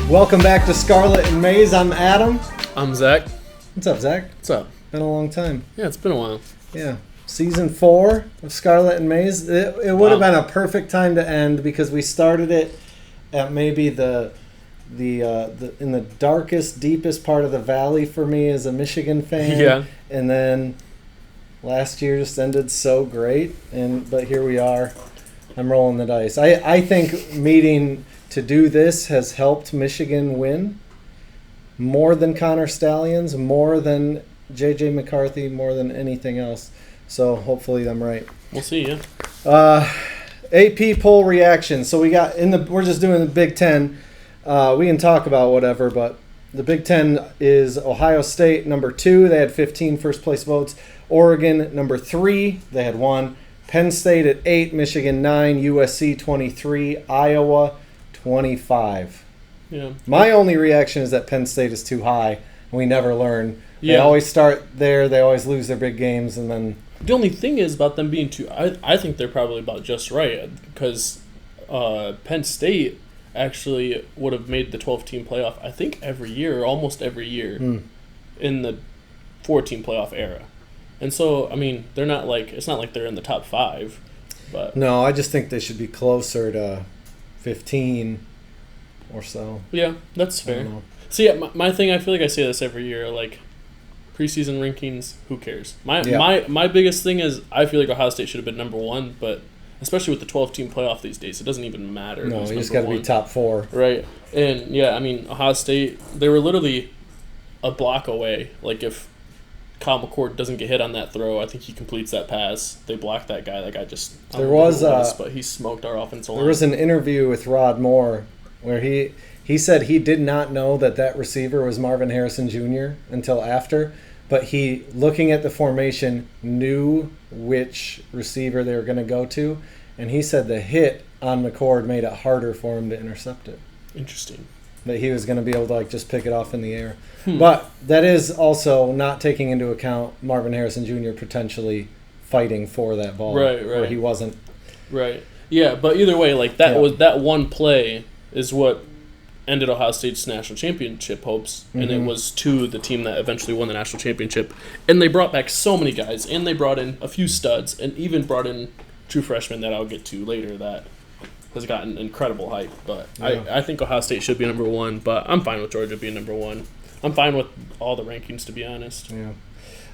Welcome back to Scarlet Maize. I'm Adam. I'm Zach. What's up, Zach? What's up? Been a long time. Yeah, it's been a while. Yeah. Season 4 of Scarlet and Maize. It would have been a perfect time to end because we started it at maybe the in the darkest, deepest part of the valley for me as a Michigan fan. Yeah. And then last year just ended so great, but here we are. I'm rolling the dice. I think meeting to do this has helped Michigan win more than Connor Stallions, more than J.J. McCarthy, more than anything else. So hopefully I'm right. We'll see, yeah. AP poll reaction. So we're just doing the Big Ten. We can talk about whatever, but the Big Ten is Ohio State, number 2. They had 15 first place votes. Oregon, number 3. They had 1. Penn State at 8. Michigan, 9. USC, 23. Iowa, 25. Yeah. My only reaction is that Penn State is too high, and we never learn. They Yeah. always start there. They always lose their big games, and then... The only thing is about them being too... I think they're probably about just right because Penn State actually would have made the 12-team playoff, I think, every year, almost every year, in the 4-team playoff era. And so, I mean, they're not like... It's not like they're in the top 5, but... No, I just think they should be closer to 15 or so. Yeah, that's fair. So, yeah, my thing, I feel like I say this every year, like... Preseason rankings, who cares? My biggest thing is I feel like Ohio State should have been number 1, but especially with the 12-team playoff these days, it doesn't even matter. No, you just got to be top 4. Right. And, yeah, I mean, Ohio State, they were literally a block away. Like, if Kyle McCord doesn't get hit on that throw, I think he completes that pass. They block that guy. That guy just... but he smoked our offensive line. There was an interview with Rod Moore where he said he did not know that receiver was Marvin Harrison Jr. until after, but he, looking at the formation, knew which receiver they were going to go to, and he said the hit on McCord made it harder for him to intercept it. Interesting. That he was going to be able to just pick it off in the air. But that is also not taking into account Marvin Harrison Jr. potentially fighting for that ball. Right. Where he wasn't. Right. Yeah, but either way, like was that one play is what ended Ohio State's national championship hopes, and it was to the team that eventually won the national championship. And they brought back so many guys, and they brought in a few studs, and even brought in true freshmen that I'll get to later that has gotten incredible hype. But yeah. I think Ohio State should be number 1, but I'm fine with Georgia being number 1. I'm fine with all the rankings, to be honest. Yeah.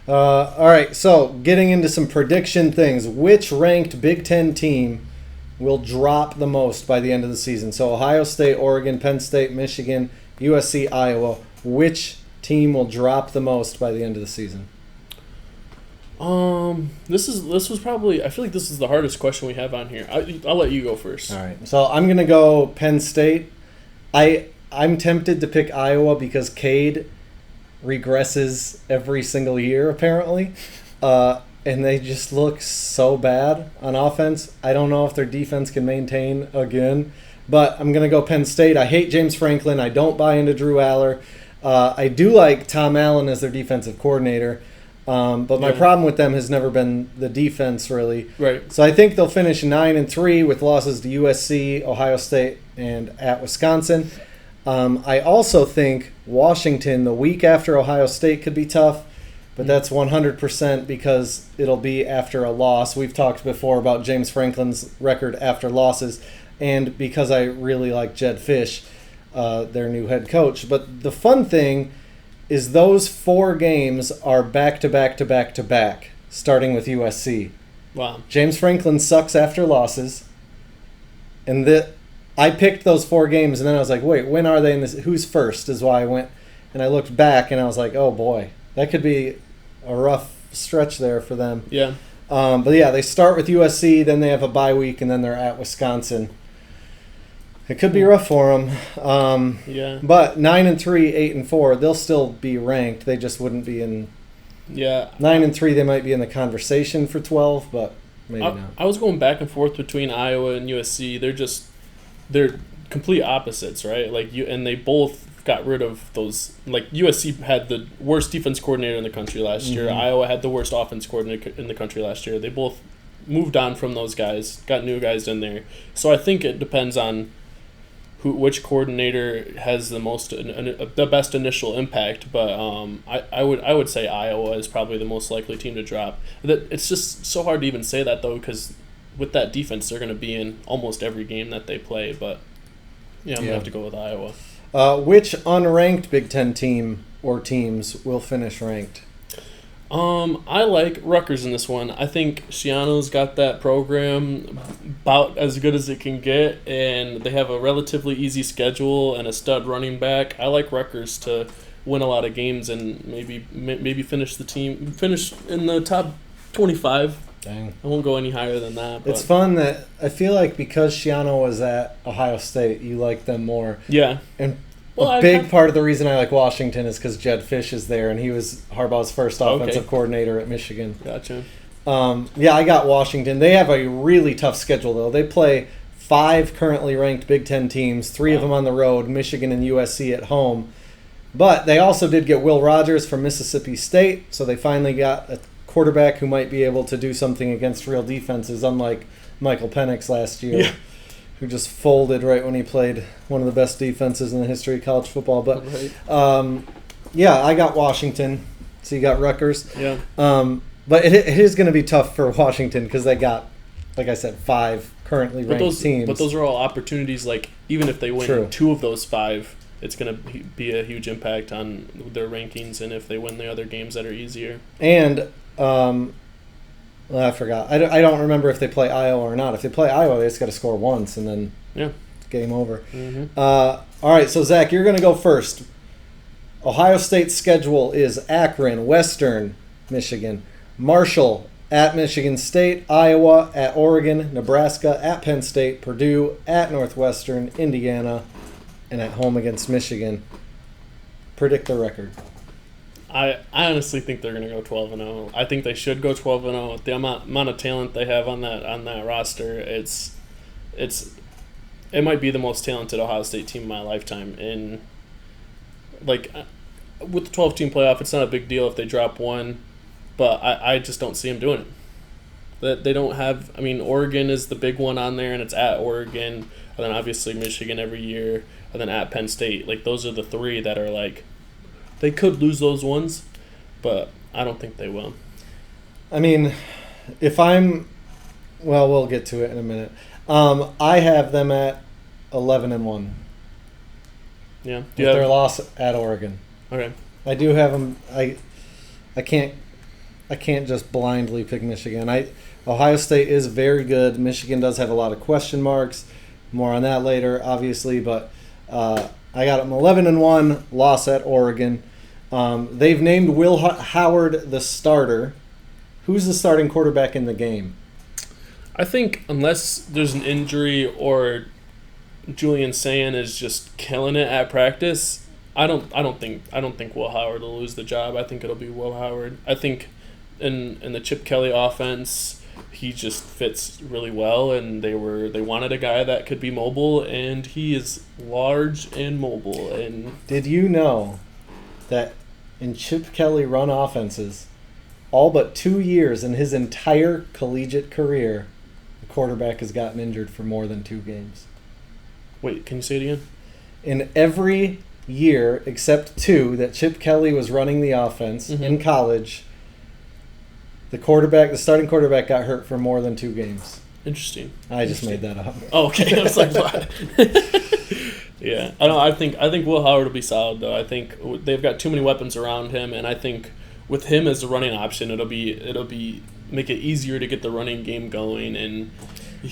All right, so getting into some prediction things. Which ranked Big Ten team will drop the most by the end of the season? So Ohio State, Oregon, Penn State, Michigan, USC, Iowa. Which team will drop the most by the end of the season? This was probably, I feel like this is the hardest question we have on here. I'll let you go first. All right. So I'm gonna go Penn State. I'm tempted to pick Iowa because Cade regresses every single year apparently. And they just look so bad on offense. I don't know if their defense can maintain again. But I'm going to go Penn State. I hate James Franklin. I don't buy into Drew Aller. I do like Tom Allen as their defensive coordinator. But my problem with them has never been the defense, really. Right. So I think they'll finish 9-3 with losses to USC, Ohio State, and at Wisconsin. I also think Washington, the week after Ohio State, could be tough. But that's 100% because it'll be after a loss. We've talked before about James Franklin's record after losses, and because I really like Jed Fish, their new head coach. But the fun thing is those 4 games are back-to-back-to-back-to-back, starting with USC. Wow. James Franklin sucks after losses, and I picked those 4 games, and then I was like, wait, when are they in this? Who's first is why I went, and I looked back, and I was like, oh, boy. That could be a rough stretch there for them. Yeah. But yeah, they start with USC, then they have a bye week, and then they're at Wisconsin. It could be rough for them. Yeah. But 9-3, 8-4, they'll still be ranked. They just wouldn't be in. Yeah. 9-3, they might be in the conversation for 12, but maybe not. I was going back and forth between Iowa and USC. They're complete opposites, right? And they both got rid of those. Like USC had the worst defense coordinator in the country last year. Iowa had the worst offense coordinator in the country last year. They both moved on from those guys, got new guys in there. So I think it depends on which coordinator has the best initial impact, but I would say Iowa is probably the most likely team to drop. It's just so hard to even say that though, because with that defense, they're going to be in almost every game that they play. But yeah, I'm going to have to go with Iowa. Which unranked Big Ten team or teams will finish ranked? I like Rutgers in this one. I think Schiano's got that program about as good as it can get, and they have a relatively easy schedule and a stud running back. I like Rutgers to win a lot of games and maybe finish in the top 25. Dang. I won't go any higher than that. But. It's fun that I feel like because Schiano was at Ohio State, you like them more. Yeah. And a big part of the reason I like Washington is because Jed Fish is there, and he was Harbaugh's first offensive coordinator at Michigan. Gotcha. Yeah, I got Washington. They have a really tough schedule, though. They play 5 currently ranked Big Ten teams, 3 of them on the road, Michigan and USC at home. But they also did get Will Rogers from Mississippi State, so they finally got a quarterback who might be able to do something against real defenses, unlike Michael Penix last year. Yeah. Who just folded right when he played one of the best defenses in the history of college football. But, yeah, I got Washington. So you got Rutgers. Yeah. But it is going to be tough for Washington because they got, like I said, 5 currently ranked teams. But those are all opportunities. Like, even if they win 2 of those 5, it's going to be a huge impact on their rankings and if they win the other games that are easier. And I forgot. I don't remember if they play Iowa or not. If they play Iowa, they just got to score once, and then it's game over. Mm-hmm. All right, so Zach, you're going to go first. Ohio State's schedule is Akron, Western Michigan, Marshall at Michigan State, Iowa at Oregon, Nebraska at Penn State, Purdue at Northwestern, Indiana, and at home against Michigan. Predict the record. I honestly think they're going to go 12-0. I think they should go 12-0. With the amount of talent they have on that roster, it might be the most talented Ohio State team in my lifetime. And like with the 12-team playoff, it's not a big deal if they drop one, but I just don't see them doing it. That they don't have. I mean, Oregon is the big one on there, and it's at Oregon, and then obviously Michigan every year, and then at Penn State. Like those are the 3 that are like. They could lose those ones, but I don't think they will. I mean, we'll get to it in a minute. I have them at 11-1. Yeah. With their loss at Oregon. Okay. I do have them. I can't just blindly pick Michigan. Ohio State is very good. Michigan does have a lot of question marks. More on that later, obviously, but I got them 11-1. Loss at Oregon. They've named Will Howard the starter. Who's the starting quarterback in the game? I think unless there's an injury or Julian Sayin is just killing it at practice, I don't think Will Howard will lose the job. I think it'll be Will Howard. I think in the Chip Kelly offense, he just fits really well, and they wanted a guy that could be mobile, and he is large and mobile. And did you know that in Chip Kelly run offenses, all but 2 years in his entire collegiate career, the quarterback has gotten injured for more than 2 games? Wait, can you say it again? In every year except 2 that Chip Kelly was running the offense in college, the starting quarterback got hurt for more than 2 games. Interesting. I just made that up. Oh, okay. I was like, what? Yeah, I think Will Howard will be solid though. I think they've got too many weapons around him, and I think with him as a running option, it'll be make it easier to get the running game going. And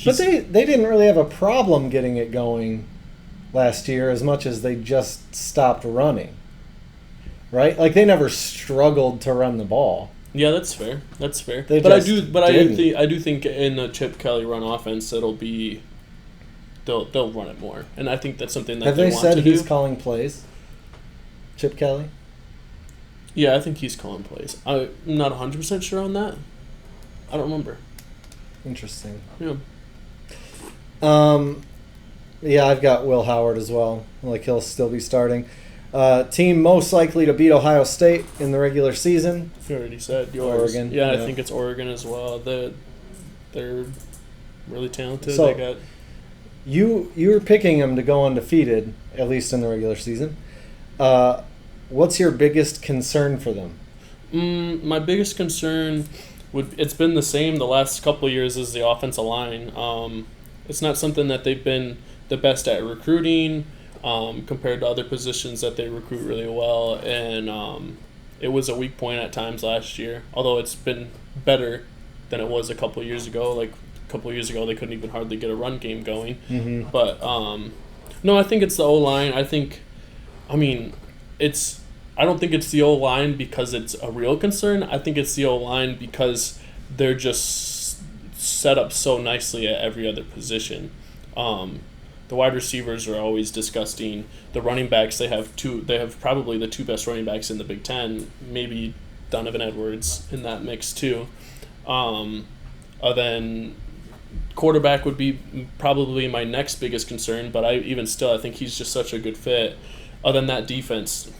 but they didn't really have a problem getting it going last year as much as they just stopped running, right? Like they never struggled to run the ball. Yeah, that's fair. That's fair. But I do think in the Chip Kelly run offense, it'll be. They'll run it more, and I think that's something that have they they want to said do. He's calling plays? Chip Kelly? Yeah, I think he's calling plays. I'm not 100% sure on that. I don't remember. Interesting. Yeah. Yeah, I've got Will Howard as well. Like he'll still be starting. Team most likely to beat Ohio State in the regular season. You already said yours. Oregon. Yeah, I think it's Oregon as well. They're really talented. So, they got you were picking them to go undefeated, at least in the regular season. What's your biggest concern for them? My biggest concern it's been the same the last couple of years as the offensive line. It's not something that they've been the best at recruiting compared to other positions that they recruit really well, and it was a weak point at times last year, although it's been better than it was a couple of years ago. Like a couple of years ago, they couldn't even hardly get a run game going. Mm-hmm. But no, I think it's the O-line. I don't think it's the O-line because it's a real concern. I think it's the O-line because they're just set up so nicely at every other position. The wide receivers are always disgusting. The running backs, they have probably the two best running backs in the Big Ten, maybe Donovan Edwards in that mix too. Then quarterback would be probably my next biggest concern, but I think he's just such a good fit. Other than that, defense,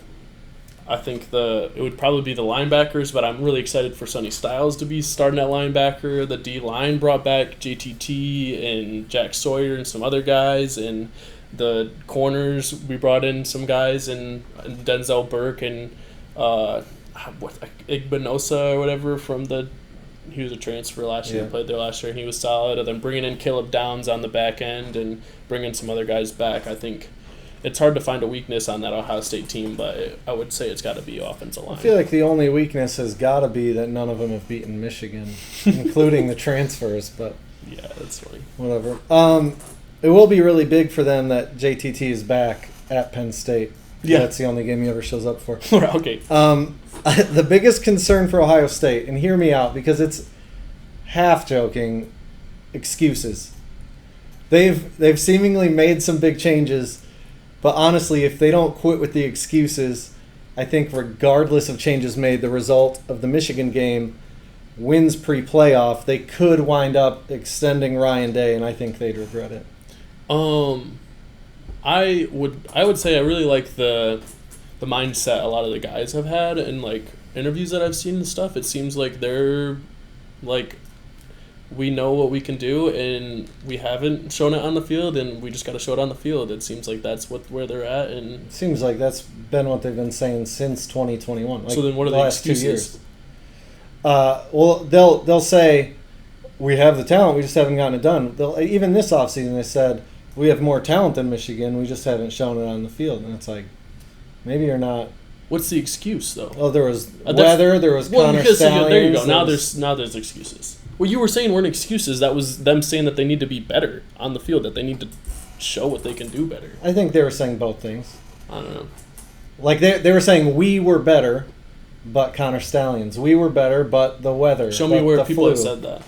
I think it would probably be the linebackers, but I'm really excited for Sonny Styles to be starting at linebacker. The D-line brought back JTT and Jack Sawyer and some other guys, and the corners, we brought in some guys, and Denzel Burke and Igbinosa or whatever he was a transfer last year, played there last year, and he was solid. And then bringing in Caleb Downs on the back end and bringing some other guys back, I think it's hard to find a weakness on that Ohio State team, but I would say it's got to be offensive line. I feel like the only weakness has got to be that none of them have beaten Michigan, including the transfers. But yeah, that's funny. Whatever. It will be really big for them that JTT is back at Penn State. Yeah, that's the only game he ever shows up for. Okay. The biggest concern for Ohio State, and hear me out because it's half joking, excuses. They've seemingly made some big changes. But honestly, if they don't quit with the excuses, I think regardless of changes made, the result of the Michigan game wins pre-playoff, they could wind up extending Ryan Day, and I think they'd regret it. I would say I really like the mindset a lot of the guys have had, and like interviews that I've seen and stuff. It seems like they're like, we know what we can do, and we haven't shown it on the field, and we just got to show it on the field. It seems like that's where they're at, and it seems like that's been what they've been saying since 2021. Like so then, what are the last excuses? 2 years? Well, they'll say we have the talent, we just haven't gotten it done. Even this offseason, they said we have more talent than Michigan, we just haven't shown it on the field, and it's like maybe you're not. What's the excuse though? Oh, there was weather, there was Connor Stallions. There you go. Now there's excuses. What you were saying weren't excuses. That was them saying that they need to be better on the field, that they need to show what they can do better. I think they were saying both things. I don't know. Like they were saying we were better, but Connor Stallions. We were better, but the weather. Show me where people have said that.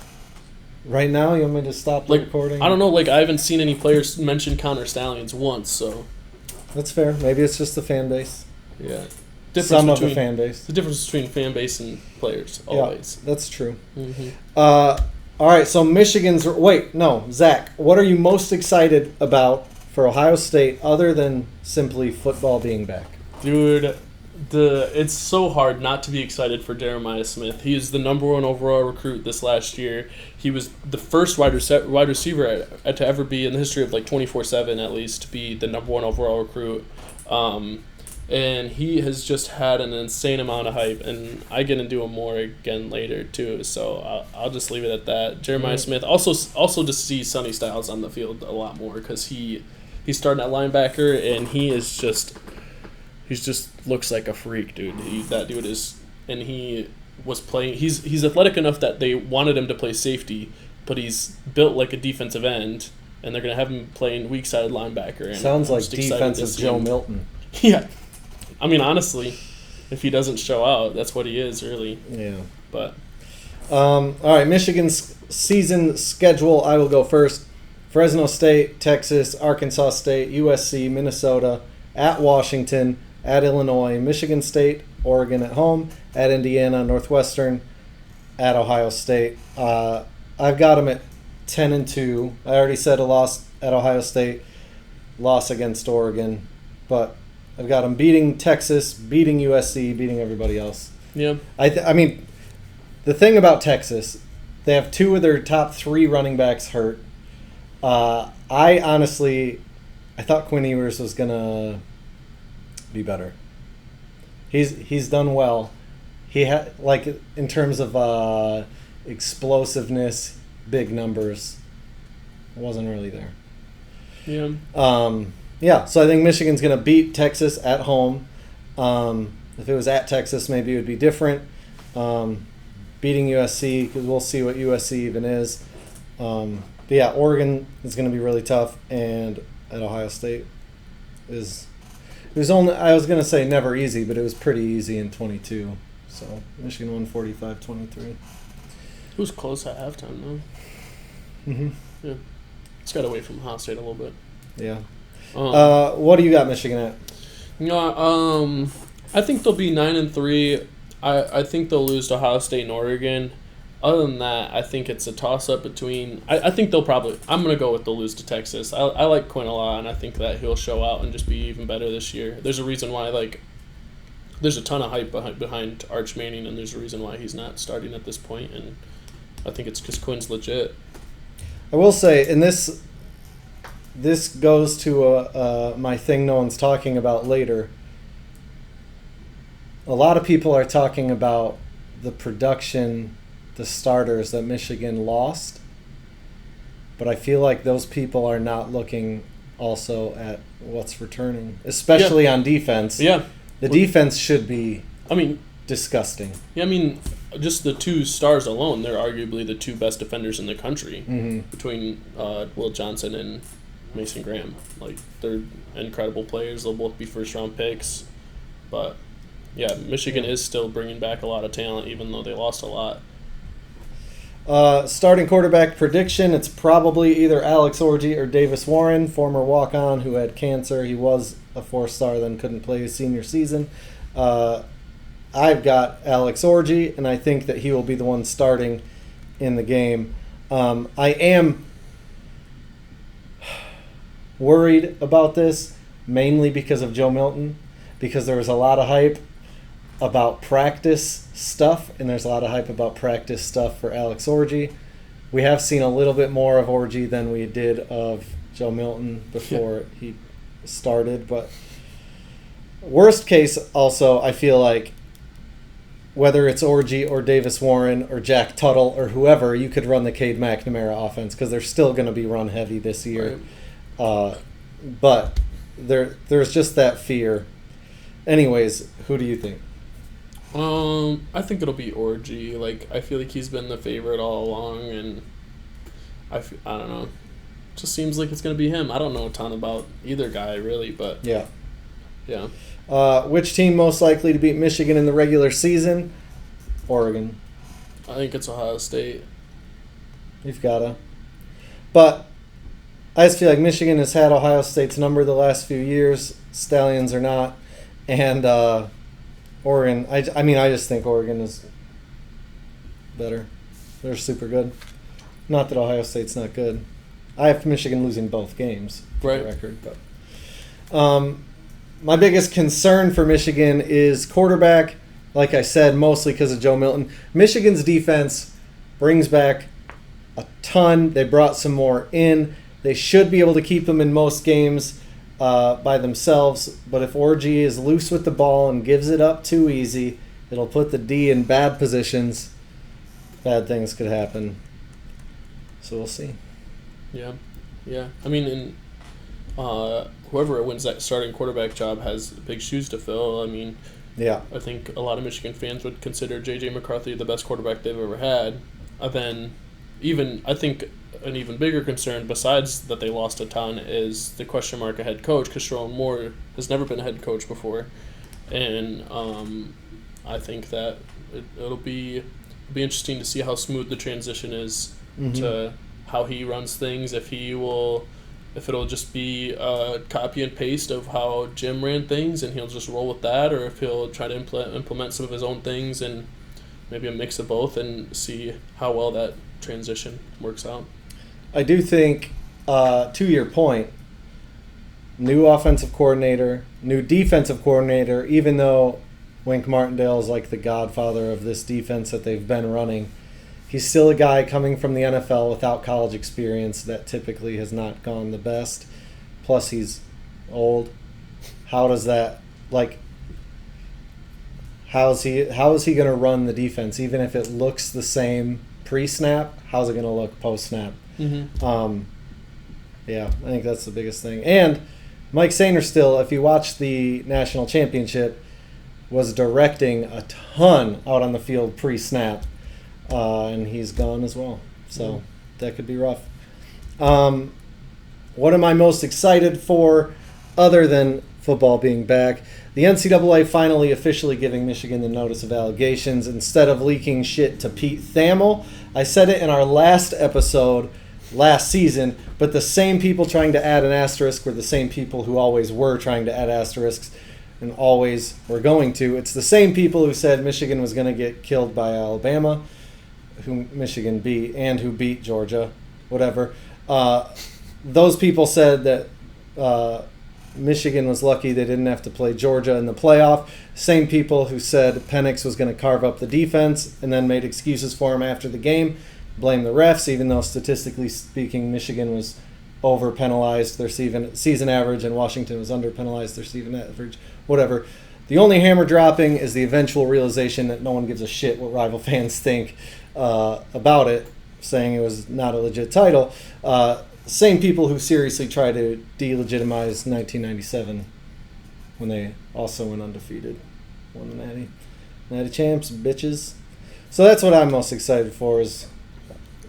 Right now, you want me to stop the recording? I don't know. Like I haven't seen any players mention Connor Stallions once, so. That's fair. Maybe it's just the fan base. Yeah. Some of the fan base. The difference between fan base and players, always. Yeah, that's true. Mm-hmm. All right, so Michigan's... Wait, no, Zach, what are you most excited about for Ohio State other than simply football being back? Dude, it's so hard not to be excited for Jeremiah Smith. He is the #1 overall recruit this last year. He was the first wide receiver to ever be in the history of like 24/7 at least to be the #1 overall recruit. And he has just had an insane amount of hype, and I get into him more again later too. So I'll just leave it at that. Jeremiah Smith also to see Sonny Styles on the field a lot more because he's starting at linebacker, and he's just looks like a freak, dude. That dude is, and he was playing. He's athletic enough that they wanted him to play safety, but he's built like a defensive end, and they're gonna have him playing weak side linebacker. And sounds like defensive Joe Milton. Yeah. I mean, honestly, if he doesn't show out, that's what he is, really. Yeah. But. All right, Michigan's season schedule. I will go first. Fresno State, Texas, Arkansas State, USC, Minnesota, at Washington, at Illinois, Michigan State, Oregon at home, at Indiana, Northwestern, at Ohio State. I've got them at 10-2. I already said a loss at Ohio State, loss against Oregon, but I've got them beating Texas, beating USC, beating everybody else. Yeah. I mean, the thing about Texas, they have 2 of their top 3 running backs hurt. I I thought Quinn Ewers was gonna be better. He's done well. He had in terms of explosiveness, big numbers. It wasn't really there. Yeah. Yeah. So I think Michigan's gonna beat Texas at home. If it was at Texas, maybe it would be different. Beating USC, because we'll see what USC even is. But yeah, Oregon is going to be really tough, and at Ohio State it was only, I was going to say never easy, but it was pretty easy in 22. So Michigan won 45-23. It was close at halftime though. Mm-hmm. Yeah, it's got away from Ohio State a little bit. Yeah. What do you got Michigan at? I think they'll be 9-3. I think they'll lose to Ohio State and Oregon. Other than that, I think it's a toss-up between... I think they'll probably... I'm going to go with they'll lose to Texas. I like Quinn a lot, and I think that he'll show out and just be even better this year. There's a reason why, there's a ton of hype behind Arch Manning, and there's a reason why he's not starting at this point, and I think it's because Quinn's legit. I will say, and this goes to my thing no one's talking about later. A lot of people are talking about the production, the starters that Michigan lost, but I feel like those people are not looking also at what's returning, especially on defense. Yeah. The defense should be disgusting. Yeah, just the two stars alone, they're arguably the two best defenders in the country, between Will Johnson and Mason Graham. They're incredible players. They'll both be first-round picks, but... yeah, Michigan is still bringing back a lot of talent, even though they lost a lot. Starting quarterback prediction, it's probably either Alex Orji or Davis Warren, former walk-on who had cancer. He was a 4-star, then couldn't play his senior season. I've got Alex Orji, and I think that he will be the one starting in the game. I am worried about this, mainly because of Joe Milton, because there was a lot of hype about practice stuff, and there's a lot of hype about practice stuff for Alex Orji. We have seen a little bit more of Orji than we did of Joe Milton before he started, but worst case also, I feel like whether it's Orji or Davis Warren or Jack Tuttle or whoever, you could run the Cade McNamara offense because they're still going to be run heavy this year. Right. But there's just that fear. Anyways, who do you think? I think it'll be Orji. I feel like he's been the favorite all along, and I don't know. It just seems like it's going to be him. I don't know a ton about either guy, really, but... yeah. Which team most likely to beat Michigan in the regular season? Oregon. I think it's Ohio State. You've got to. But I just feel like Michigan has had Ohio State's number the last few years. Stallions are not. And Oregon, I just think Oregon is better. They're super good. Not that Ohio State's not good. I have Michigan losing both games, for the record. But my biggest concern for Michigan is quarterback. Like I said, mostly because of Joe Milton. Michigan's defense brings back a ton. They brought some more in. They should be able to keep them in most games by themselves, but if Orji is loose with the ball and gives it up too easy, it'll put the D in bad positions. Bad things could happen. So we'll see. Yeah. Whoever wins that starting quarterback job has big shoes to fill. I think a lot of Michigan fans would consider J.J. McCarthy the best quarterback they've ever had. And then I think an even bigger concern, besides that they lost a ton, is the question mark of head coach, because Sherrone Moore has never been a head coach before. And I think that it'll be interesting to see how smooth the transition is to how he runs things, if it'll just be a copy and paste of how Jim ran things and he'll just roll with that, or if he'll try to implement some of his own things and maybe a mix of both and see how well that transition works out. I do think, to your point, new offensive coordinator, new defensive coordinator, even though Wink Martindale is like the godfather of this defense that they've been running, he's still a guy coming from the NFL without college experience that typically has not gone the best. Plus, he's old. How does that, like, how is he going to run the defense? Even if it looks the same pre-snap, how's it going to look post-snap? Mm-hmm. Yeah, I think that's the biggest thing. And Mike Sainristil, if you watch the national championship, was directing a ton out on the field pre-snap, and he's gone as well. So that could be rough. What am I most excited for other than football being back? The NCAA finally officially giving Michigan the notice of allegations instead of leaking shit to Pete Thamel. I said it in our last episode last season, but the same people trying to add an asterisk were the same people who always were trying to add asterisks and always were going to. It's the same people who said Michigan was going to get killed by Alabama, who Michigan beat, and who beat Georgia, whatever. Those people said that Michigan was lucky they didn't have to play Georgia in the playoff. Same people who said Penix was going to carve up the defense and then made excuses for him after the game. Blame the refs, even though statistically speaking, Michigan was over-penalized their season average and Washington was under-penalized their season average, whatever. The only hammer dropping is the eventual realization that no one gives a shit what rival fans think about it, saying it was not a legit title. Same people who seriously try to delegitimize 1997 when they also went undefeated. Won the Natty champs, bitches. So that's what I'm most excited for is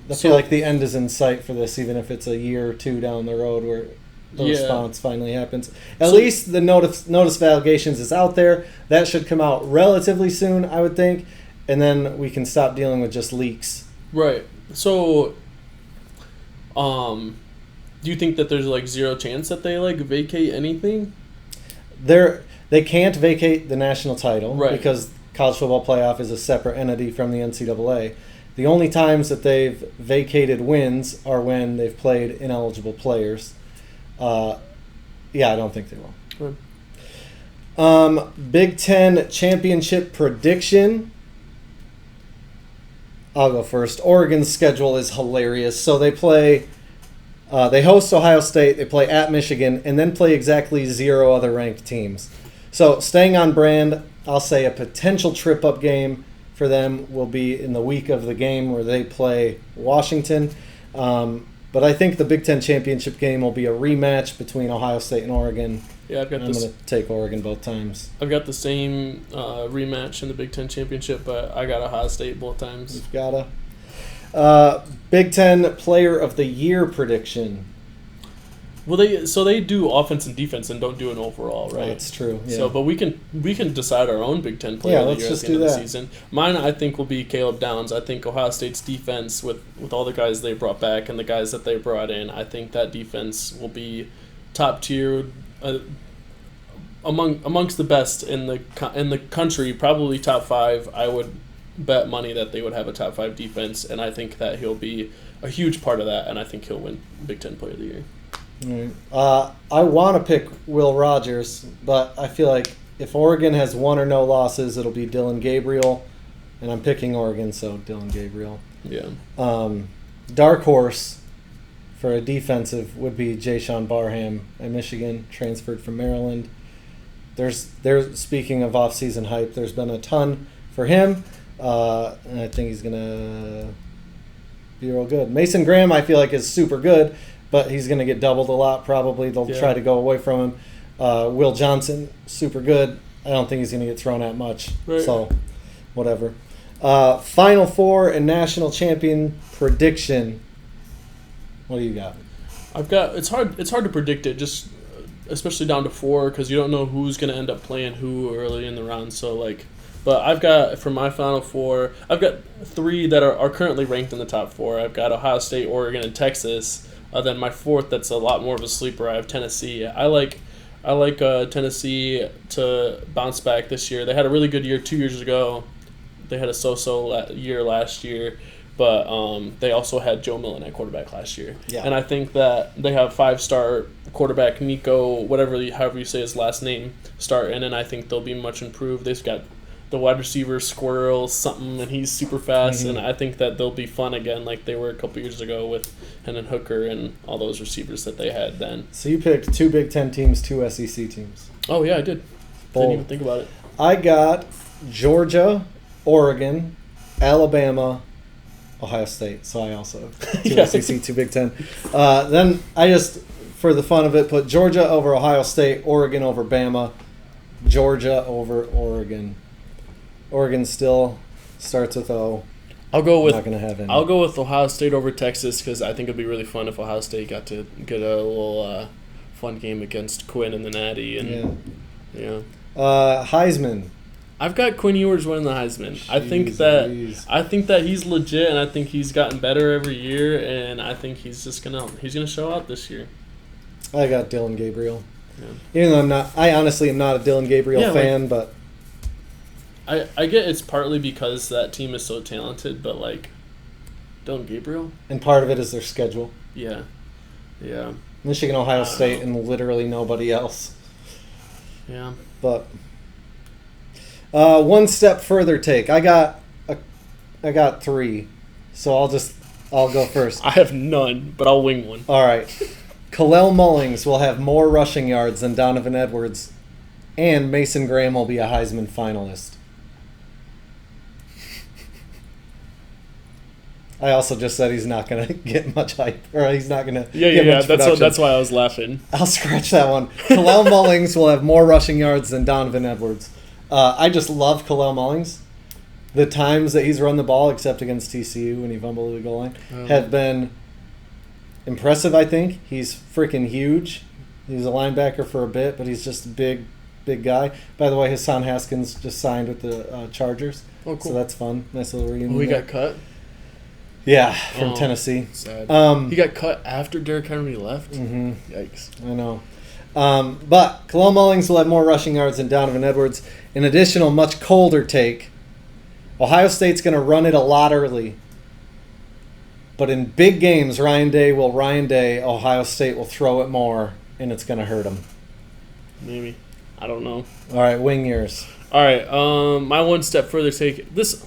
I feel like the end is in sight for this, even if it's a year or two down the road where the response finally happens. At least the notice of allegations is out there. That should come out relatively soon, I would think, and then we can stop dealing with just leaks. Right. So, do you think that there's like zero chance that they like vacate anything? They can't vacate the national title because college football playoff is a separate entity from the NCAA. The only times that they've vacated wins are when they've played ineligible players. I don't think they will. Right. Big Ten championship prediction. I'll go first. Oregon's schedule is hilarious. So they play, they host Ohio State, they play at Michigan, and then play exactly 0 other ranked teams. So staying on brand, I'll say a potential trip-up game for them will be in the week of the game where they play Washington. But I think the Big Ten championship game will be a rematch between Ohio State and Oregon. Yeah, I'm going to take Oregon both times. I've got the same rematch in the Big Ten championship, but I got Ohio State both times. You've got Big Ten Player of the Year prediction. Well, they do offense and defense and don't do an overall, right? That's true. Yeah. So, but we can decide our own Big Ten Player of the Year at the end of the season. Mine, I think, will be Caleb Downs. I think Ohio State's defense, with all the guys they brought back and the guys that they brought in, I think that defense will be top tier, amongst the best in the country. Probably top 5. I would bet money that they would have a top 5 defense, and I think that he'll be a huge part of that. And I think he'll win Big Ten Player of the Year. I want to pick Will Rogers, but I feel like if Oregon has 1 or no losses, it'll be Dylan Gabriel, and I'm picking Oregon, so Dylan Gabriel. Yeah. Dark horse for a defensive would be Jayshawn Barham at Michigan, transferred from Maryland. There's speaking of off-season hype, there's been a ton for him, and I think he's gonna be real good. Mason Graham, I feel like, is super good. But he's going to get doubled a lot probably. They'll try to go away from him. Will Johnson, super good. I don't think he's going to get thrown at much. Right. So, whatever. Final Four and national champion prediction. What do you got? It's hard to predict it, just especially down to 4, because you don't know who's going to end up playing who early in the round. So but I've got, for my Final Four, I've got 3 that are currently ranked in the top 4. I've got Ohio State, Oregon, and Texas. Then my 4th, that's a lot more of a sleeper, I have Tennessee. I like Tennessee to bounce back this year. They had a really good year 2 years ago. They had a so-so year last year, but they also had Joe Millen at quarterback last year. Yeah. And I think that they have 5-star quarterback Nico, however you say his last name, starting, and I think they'll be much improved. the wide receiver Squirrel something, and he's super fast, and I think that they'll be fun again like they were a couple years ago with Hendon Hooker and all those receivers that they had then. So you picked 2 Big Ten teams, 2 SEC teams. Oh, yeah, I did. Bold. Didn't even think about it. I got Georgia, Oregon, Alabama, Ohio State. So I also 2 SEC, 2 Big Ten. Then I just, for the fun of it, put Georgia over Ohio State, Oregon over Bama, Georgia over Oregon. Oregon still starts with O. I'll go with not gonna have any. I'll go with Ohio State over Texas because I think it'd be really fun if Ohio State got to get a little fun game against Quinn and the Natty and Heisman. I've got Quinn Ewers winning the Heisman. I think that he's legit, and I think he's gotten better every year, and I think he's gonna show out this year. I got Dylan Gabriel. Yeah. Even though I honestly am not a Dylan Gabriel fan, but I get it's partly because that team is so talented, but like Dylan Gabriel, and part of it is their schedule. Yeah. Michigan, Ohio State, and literally nobody else. Yeah. But one step further take. I got 3, so I'll go first. I have none, but I'll wing one. All right. Kalel Mullings will have more rushing yards than Donovan Edwards, and Mason Graham will be a Heisman finalist. I also just said he's not going to get much hype, or he's not going to get much production. That's why I was laughing. I'll scratch that one. Kalel Mullings will have more rushing yards than Donovan Edwards. I just love Kalel Mullings. The times that he's run the ball, except against TCU when he fumbled the goal line, have been impressive, I think. He's freaking huge. He was a linebacker for a bit, but he's just a big guy. By the way, Hassan Haskins just signed with the Chargers. Oh, cool. So that's fun. Nice little reunion. He got cut? Yeah, from Tennessee. Sad. He got cut after Derrick Henry left? Mm-hmm. Yikes. I know. But Kalel Mullings will have more rushing yards than Donovan Edwards. An additional, much colder take. Ohio State's going to run it a lot early. But in big games, Ryan Day, Ohio State will throw it more, and it's going to hurt them. Maybe. I don't know. All right, wing yours. All right, my one step further take. This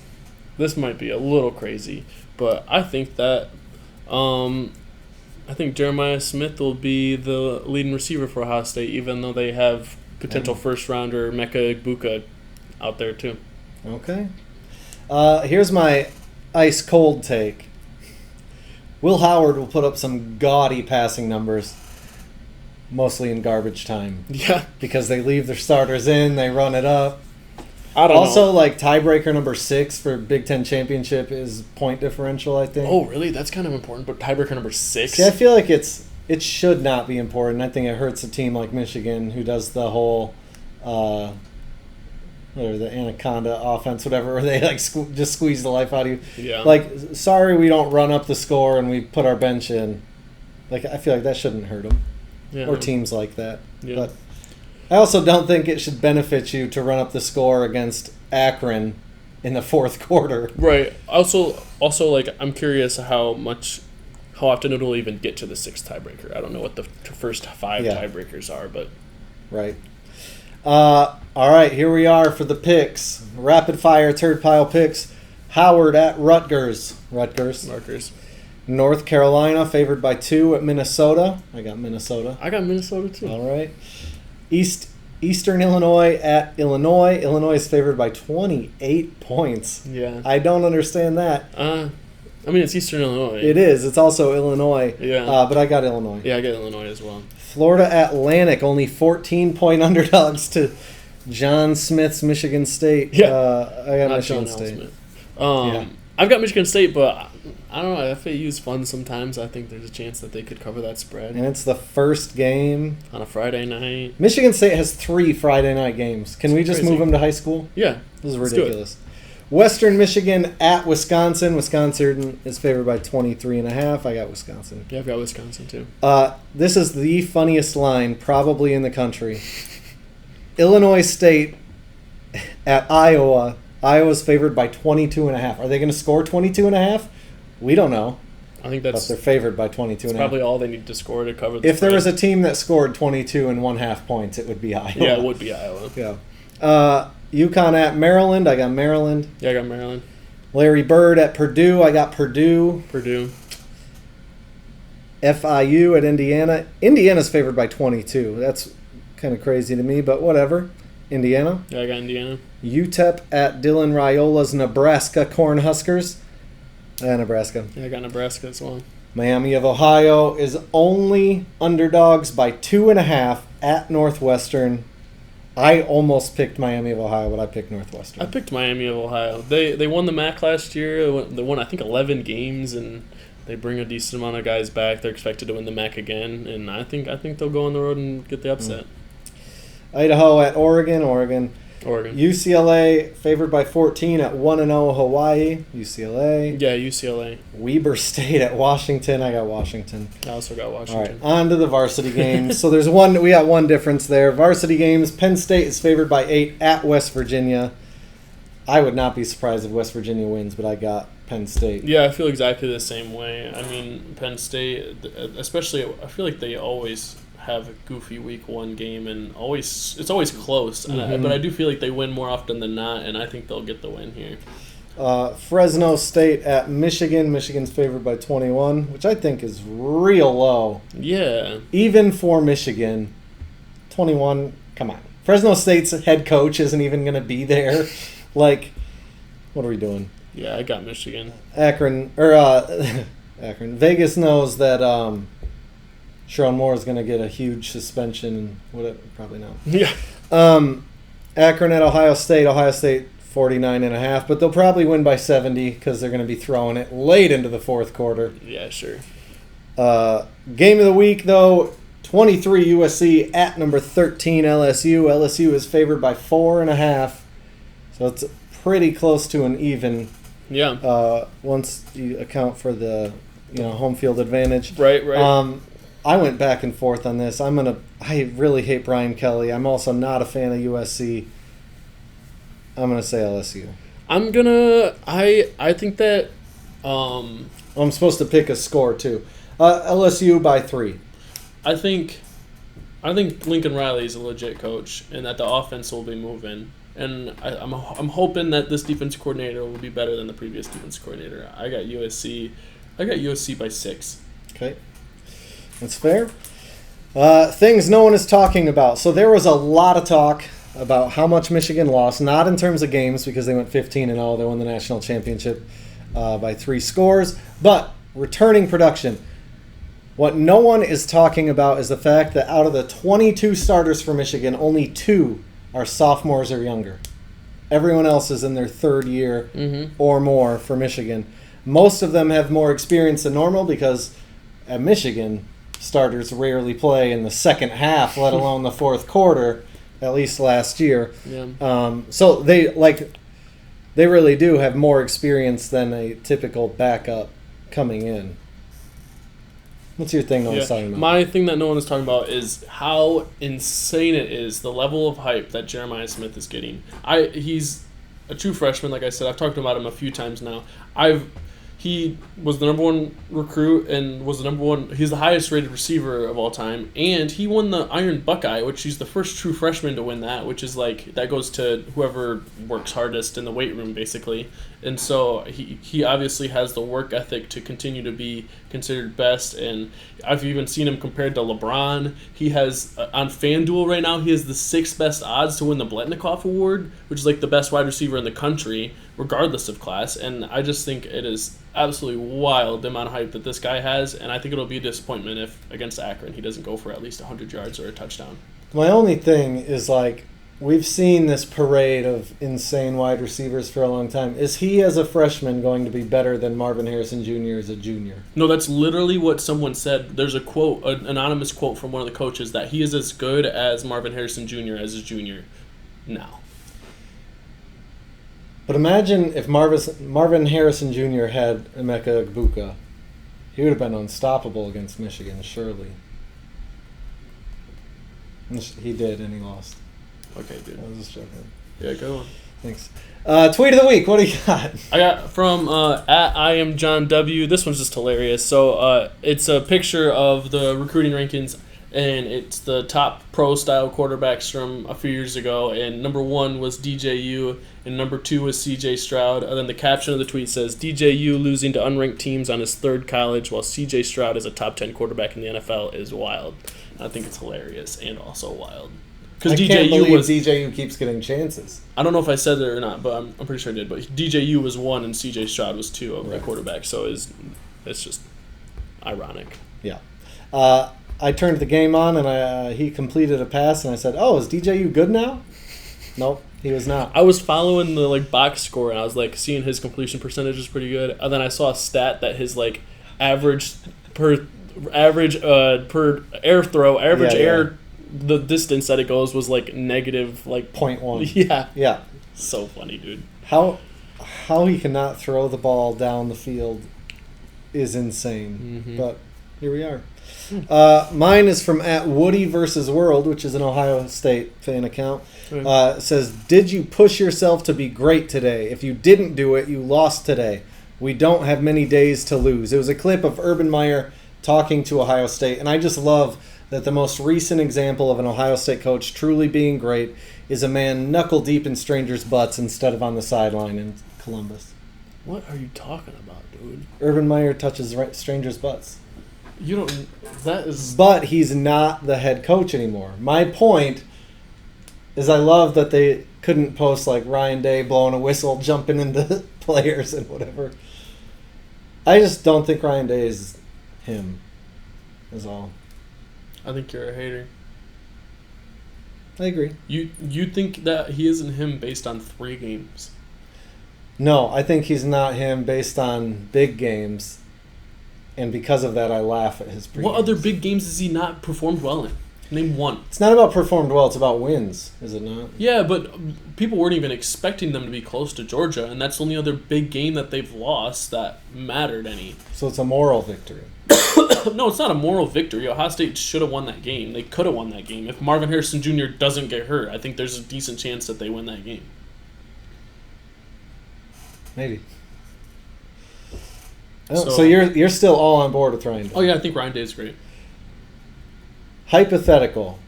might be a little crazy, but I think that Jeremiah Smith will be the leading receiver for Ohio State, even though they have potential first-rounder Mecca Igbuka out there too. Okay. Here's my ice-cold take. Will Howard will put up some gaudy passing numbers, mostly in garbage time. Yeah. Because they leave their starters in, they run it up. I don't know. Also, like, tiebreaker number 6 for Big Ten championship is point differential, I think. Oh, really? That's kind of important, but tiebreaker number 6? See, I feel like it should not be important. I think it hurts a team like Michigan who does the whole the anaconda offense, whatever, where they like just squeeze the life out of you. Yeah. Like, sorry we don't run up the score and we put our bench in. Like, I feel like that shouldn't hurt them. Yeah. Or teams like that. Yeah. But I also don't think it should benefit you to run up the score against Akron in the fourth quarter. Right. Also, like, I'm curious how often it'll even get to the 6th tiebreaker. I don't know what the first 5 tiebreakers are, but right. All right, here we are for the picks. Rapid fire turd pile picks. Howard at Rutgers. North Carolina favored by 2 at Minnesota. I got Minnesota. I got Minnesota too. All right. Eastern Illinois at Illinois. Illinois is favored by 28 points. Yeah. I don't understand that. I mean, it's Eastern Illinois. It is. It's also Illinois. Yeah. But I got Illinois. Yeah, I got Illinois as well. Florida Atlantic, only 14-point underdogs to John Smith's Michigan State. Yeah. I got Michigan State. I've got Michigan State, but I don't know. FAU's fun sometimes. I think there's a chance that they could cover that spread. And it's the first game on a Friday night. Michigan State has 3 Friday night games. Can we just move them to high school? Yeah. This is ridiculous. Western Michigan at Wisconsin. Wisconsin is favored by 23.5. I got Wisconsin. Yeah, I've got Wisconsin too. This is the funniest line probably in the country. Illinois State at Iowa. Iowa's favored by 22.5. Are they going to score 22.5? We don't know. I think that's. But they're favored by 22.5. Probably all they need to score to cover the If there was a team that scored 22.5 points, it would be Iowa. Yeah, it would be Iowa. Yeah. UConn at Maryland. I got Maryland. Yeah, I got Maryland. Larry Bird at Purdue. I got Purdue. Purdue. FIU at Indiana. Indiana's favored by 22. That's kind of crazy to me, but whatever. Indiana. Yeah, I got Indiana. UTEP at Dylan Raiola's Nebraska Cornhuskers. Nebraska. Yeah, I got Nebraska as well. Miami of Ohio is only underdogs by 2.5 at Northwestern. I almost picked Miami of Ohio, but I picked Northwestern. I picked Miami of Ohio. They won the MAC last year. They won, I think, 11 games, and they bring a decent amount of guys back. They're expected to win the MAC again, and I think they'll go on the road and get the upset. Idaho at Oregon. Oregon. UCLA favored by 14 at 1-0 Hawaii. UCLA. Yeah, UCLA. Weber State at Washington. I got Washington. I also got Washington. All right, on to the varsity games. So we got one difference there. Varsity games, Penn State is favored by 8 at West Virginia. I would not be surprised if West Virginia wins, but I got Penn State. Yeah, I feel exactly the same way. I mean, Penn State, especially, I feel like they always have a goofy week 1 game, and it's always close. Mm-hmm. But I do feel like they win more often than not, and I think they'll get the win here. Fresno State at Michigan. Michigan's favored by 21, which I think is real low. Yeah. Even for Michigan, 21, come on. Fresno State's head coach isn't even going to be there. Like, what are we doing? Yeah, I got Michigan. Akron. Vegas knows that Sharon Moore is going to get a huge suspension and whatever. Probably not. Yeah. Akron at Ohio State. Ohio State 49.5, but they'll probably win by 70 because they're going to be throwing it late into the fourth quarter. Yeah, sure. Game of the week, though, 23 USC at number 13 LSU. LSU is favored by 4.5, so it's pretty close to an even. Yeah. Once you account for the home field advantage. Right. I went back and forth on this. I really hate Brian Kelly. I'm also not a fan of USC. I'm gonna say LSU. I think that. I'm supposed to pick a score too. LSU by 3. I think Lincoln Riley is a legit coach, and that the offense will be moving. And I'm hoping that this defense coordinator will be better than the previous defense coordinator. I got USC. I got USC by 6. Okay, that's fair. Things no one is talking about. So there was a lot of talk about how much Michigan lost, not in terms of games because they went 15-0. They won the national championship by 3 scores, but returning production. What no one is talking about is the fact that out of the 22 starters for Michigan, only 2 are sophomores or younger. Everyone else is in their 3rd year or more for Michigan. Most of them have more experience than normal because at Michigan, starters rarely play in the second half, let alone the fourth quarter, at least last year. Yeah. So they really do have more experience than a typical backup coming in. What's your thing no one's talking about? My thing that no one is talking about is how insane it is, the level of hype that Jeremiah Smith is getting. He's a true freshman, like I said. I've talked about him a few times now. He was the number 1 recruit and was the number 1. He's the highest rated receiver of all time, and he won the Iron Buckeye, which he's the first true freshman to win that, which is like that goes to whoever works hardest in the weight room, basically. And so he obviously has the work ethic to continue to be considered best, and I've even seen him compared to LeBron. He has on FanDuel right now, he has the 6th best odds to win the Bletnikoff Award, which is like the best wide receiver in the country, regardless of class. And I just think it is absolutely wild the amount of hype that this guy has, and I think it'll be a disappointment if against Akron he doesn't go for at least 100 yards or a touchdown. My only thing is, like, we've seen this parade of insane wide receivers for a long time. Is he as a freshman going to be better than Marvin Harrison Jr. as a junior? No, that's literally what someone said. There's a quote, an anonymous quote from one of the coaches, that he is as good as Marvin Harrison Jr. as his junior now. But imagine if Marvin Harrison Jr. had Emeka Egbuka. He would have been unstoppable against Michigan, surely. He did, and he lost. Okay, dude. I was just joking. Yeah, go on. Thanks. Tweet of the week. What do you got? I got from at I am John W. This one's just hilarious. So it's a picture of the recruiting rankings and it's the top pro-style quarterbacks from a few years ago, and number 1 was DJU, and number 2 was CJ Stroud, and then the caption of the tweet says, DJU losing to unranked teams on his 3rd college, while CJ Stroud is a top 10 quarterback in the NFL is wild. I think it's hilarious and also wild. Because DJU keeps getting chances. I don't know if I said it or not, but I'm pretty sure I did. But DJU was 1 and CJ Stroud was 2 of the quarterback, so it's just ironic. Yeah. I turned the game on, and he completed a pass, and I said, oh, is DJU good now? Nope, he was not. I was following the box score, and I was seeing his completion percentage is pretty good. And then I saw a stat that his average per air throw, air the distance that it goes was negative 0.1. Yeah. Yeah. So funny, dude. How he cannot throw the ball down the field is insane. Mm-hmm. But here we are. Mine is from @WoodyVersusWorld, which is an Ohio State fan account. It says, did you push yourself to be great today? If you didn't do it, you lost today. We don't have many days to lose. It was a clip of Urban Meyer talking to Ohio State, and I just love that the most recent example of an Ohio State coach truly being great is a man knuckle deep in strangers' butts instead of on the sideline in Columbus. What are you talking about, dude? Urban Meyer touches strangers' butts. You don't. That is. But he's not the head coach anymore. My point is, I love that they couldn't post Ryan Day blowing a whistle, jumping into players and whatever. I just don't think Ryan Day is him. Is all. I think you're a hater. I agree. You think that he isn't him based on 3 games? No, I think he's not him based on big games. And because of that, I laugh at his pre-games. What other big games has he not performed well in? Name one. It's not about performed well. It's about wins, is it not? Yeah, but people weren't even expecting them to be close to Georgia, and that's the only other big game that they've lost that mattered any. So it's a moral victory. No, it's not a moral victory. Ohio State should have won that game. They could have won that game. If Marvin Harrison Jr. doesn't get hurt, I think there's a decent chance that they win that game. Maybe. So you're still all on board with Ryan Day? Oh, yeah, I think Ryan Day is great. Hypothetical.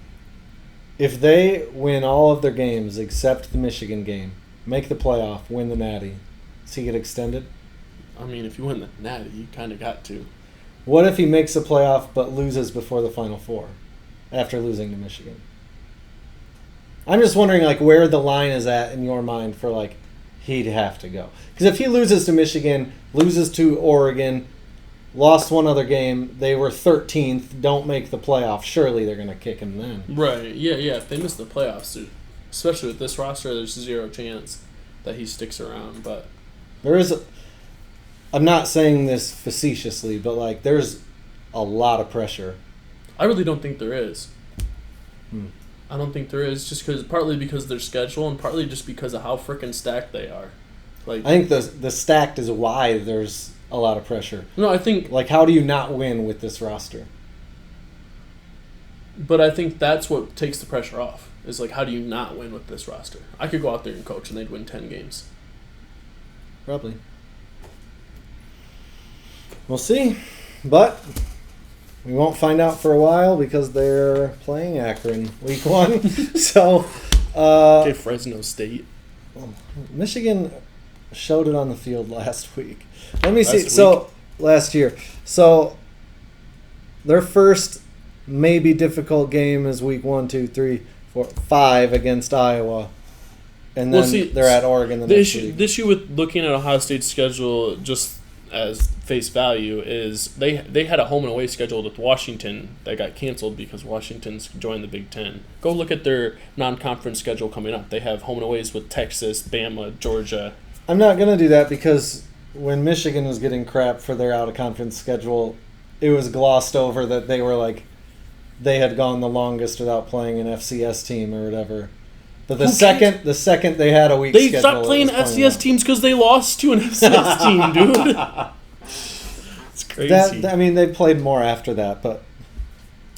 If they win all of their games except the Michigan game, make the playoff, win the Natty, does he get extended? I mean, if you win the Natty, you kind of got to. What if he makes the playoff but loses before the Final Four after losing to Michigan? I'm just wondering where the line is at in your mind for he'd have to go. Because if he loses to Michigan, loses to Oregon, lost one other game, they were 13th, don't make the playoff, surely they're going to kick him then. Right, yeah. If they miss the playoffs, especially with this roster, there's 0 chance that he sticks around. But there is I'm not saying this facetiously, but there's a lot of pressure. I really don't think there is. I don't think there is, just partly because of their schedule and partly just because of how freaking stacked they are. I think the stacked is why there's a lot of pressure. No, I think how do you not win with this roster? But I think that's what takes the pressure off. Is how do you not win with this roster? I could go out there and coach and they'd win 10 games. Probably. We'll see, but we won't find out for a while because they're playing Akron week 1. So, okay, Fresno State. Michigan showed it on the field last week. Let me see. So last year. So their first maybe difficult game is week 1, 2, 3, 4, 5 against Iowa. And then they're at Oregon the next week. The issue with looking at Ohio State's schedule just as face value is they had a home and away scheduled with Washington that got canceled because Washington's joined the Big Ten. Go look at their non-conference schedule coming up. They have home and aways with Texas, Bama, Georgia. I'm not going to do that because when Michigan was getting crap for their out-of-conference schedule, it was glossed over that they were they had gone the longest without playing an FCS team or whatever. But the second they had a week schedule, they stopped playing FCS teams because they lost to an FCS team, dude. It's crazy. They played more after that, but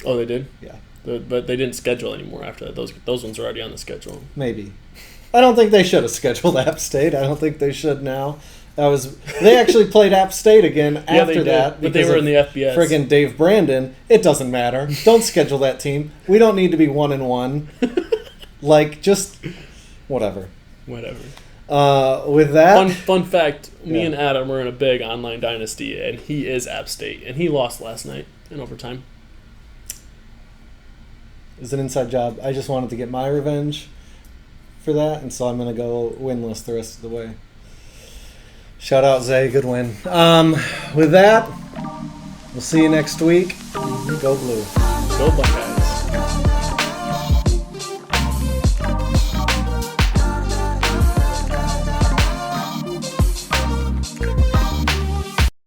oh, they did. Yeah, but they didn't schedule anymore after that. Those ones are already on the schedule. Maybe. I don't think they should have scheduled App State. I don't think they should now. They actually played App State again after that. But they were in the FBS. Friggin' Dave Brandon. It doesn't matter. Don't schedule that team. We don't need to be 1-1. Like, just whatever. With that, fun fact: me and Adam were in a big online dynasty, and he is App State, and he lost last night in overtime. It's an inside job. I just wanted to get my revenge for that, and so I'm gonna go winless the rest of the way. Shout out Zay, good win. With that, we'll see you next week. Go Blue. Go Buckeyes.